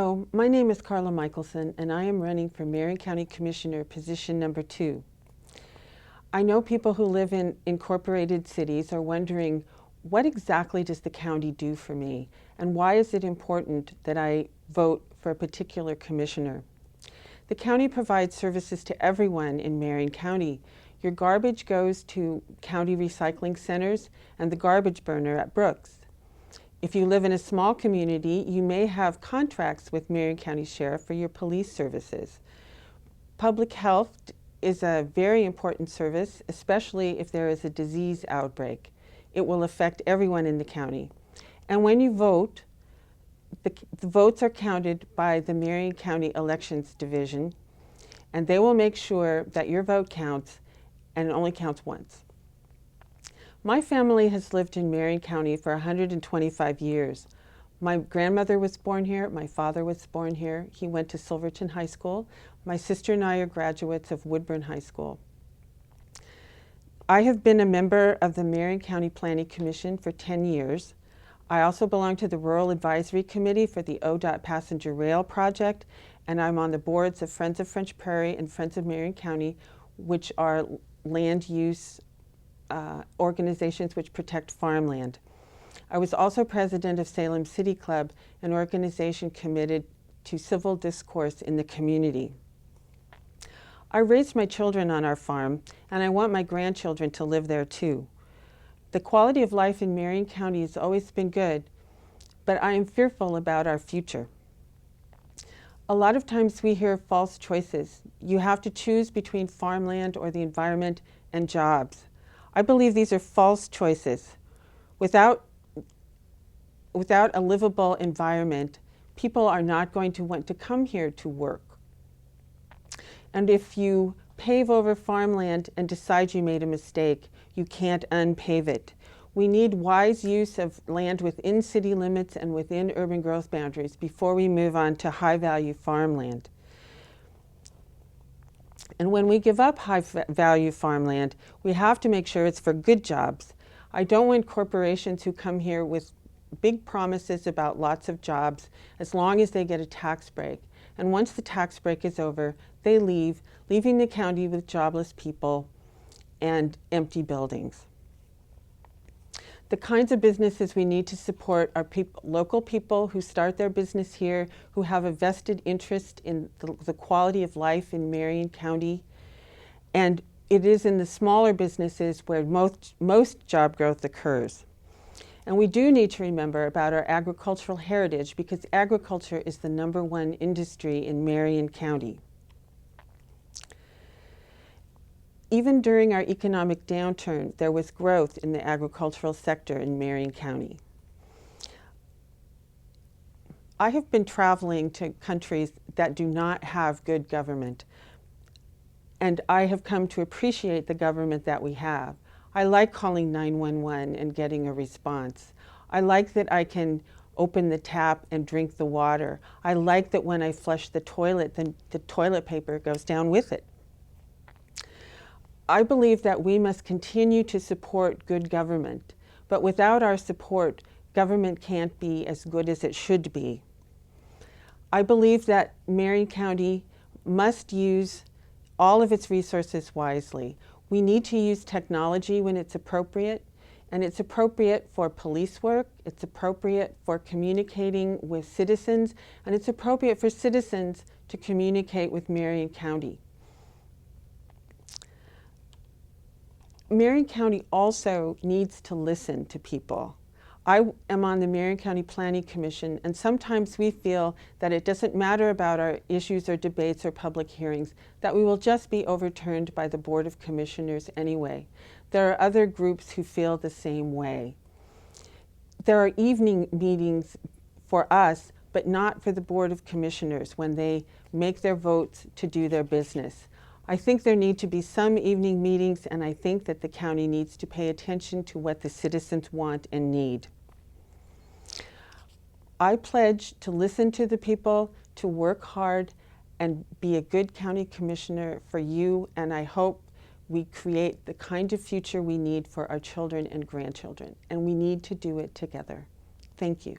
Hello, my name is Carla Mikkelson, and I am running for Marion County Commissioner, position number 2. I know people who live in incorporated cities are wondering, what exactly does the county do for me, and why is it important that I vote for a particular commissioner? The county provides services to everyone in Marion County. Your garbage goes to county recycling centers and the garbage burner at Brooks. If you live in a small community, you may have contracts with Marion County Sheriff for your police services. Public health is a very important service, especially if there is a disease outbreak. It will affect everyone in the county. And when you vote, the votes are counted by the Marion County Elections Division, and they will make sure that your vote counts and it only counts once. My family has lived in Marion County for 125 years. My grandmother was born here, my father was born here. He went to Silverton High School. My sister and I are graduates of Woodburn High School. I have been a member of the Marion County Planning Commission for 10 years. I also belong to the Rural Advisory Committee for the ODOT Passenger Rail Project, and I'm on the boards of Friends of French Prairie and Friends of Marion County, which are land use organizations which protect farmland. I was also president of Salem City Club, an organization committed to civil discourse in the community. I raised my children on our farm, and I want my grandchildren to live there too. The quality of life in Marion County has always been good, but I am fearful about our future. A lot of times we hear false choices. You have to choose between farmland or the environment and jobs. I believe these are false choices. Without a livable environment, people are not going to want to come here to work. And if you pave over farmland and decide you made a mistake, you can't unpave it. We need wise use of land within city limits and within urban growth boundaries before we move on to high-value farmland. And when we give up high-value farmland, we have to make sure it's for good jobs. I don't want corporations who come here with big promises about lots of jobs as long as they get a tax break. And once the tax break is over, they leave, leaving the county with jobless people and empty buildings. The kinds of businesses we need to support are local people who start their business here, who have a vested interest in the quality of life in Marion County. And it is in the smaller businesses where most job growth occurs. And we do need to remember about our agricultural heritage, because agriculture is the #1 industry in Marion County. Even during our economic downturn, there was growth in the agricultural sector in Marion County. I have been traveling to countries that do not have good government, and I have come to appreciate the government that we have. I like calling 911 and getting a response. I like that I can open the tap and drink the water. I like that when I flush the toilet, the toilet paper goes down with it. I believe that we must continue to support good government, but without our support, government can't be as good as it should be. I believe that Marion County must use all of its resources wisely. We need to use technology when it's appropriate, and it's appropriate for police work, it's appropriate for communicating with citizens, and it's appropriate for citizens to communicate with Marion County. Marion County also needs to listen to people. I am on the Marion County Planning Commission, and sometimes we feel that it doesn't matter about our issues or debates or public hearings, that we will just be overturned by the Board of Commissioners anyway. There are other groups who feel the same way. There are evening meetings for us, but not for the Board of Commissioners when they make their votes to do their business. I think there need to be some evening meetings, and I think that the county needs to pay attention to what the citizens want and need. I pledge to listen to the people, to work hard, and be a good county commissioner for you, and I hope we create the kind of future we need for our children and grandchildren, and we need to do it together. Thank you.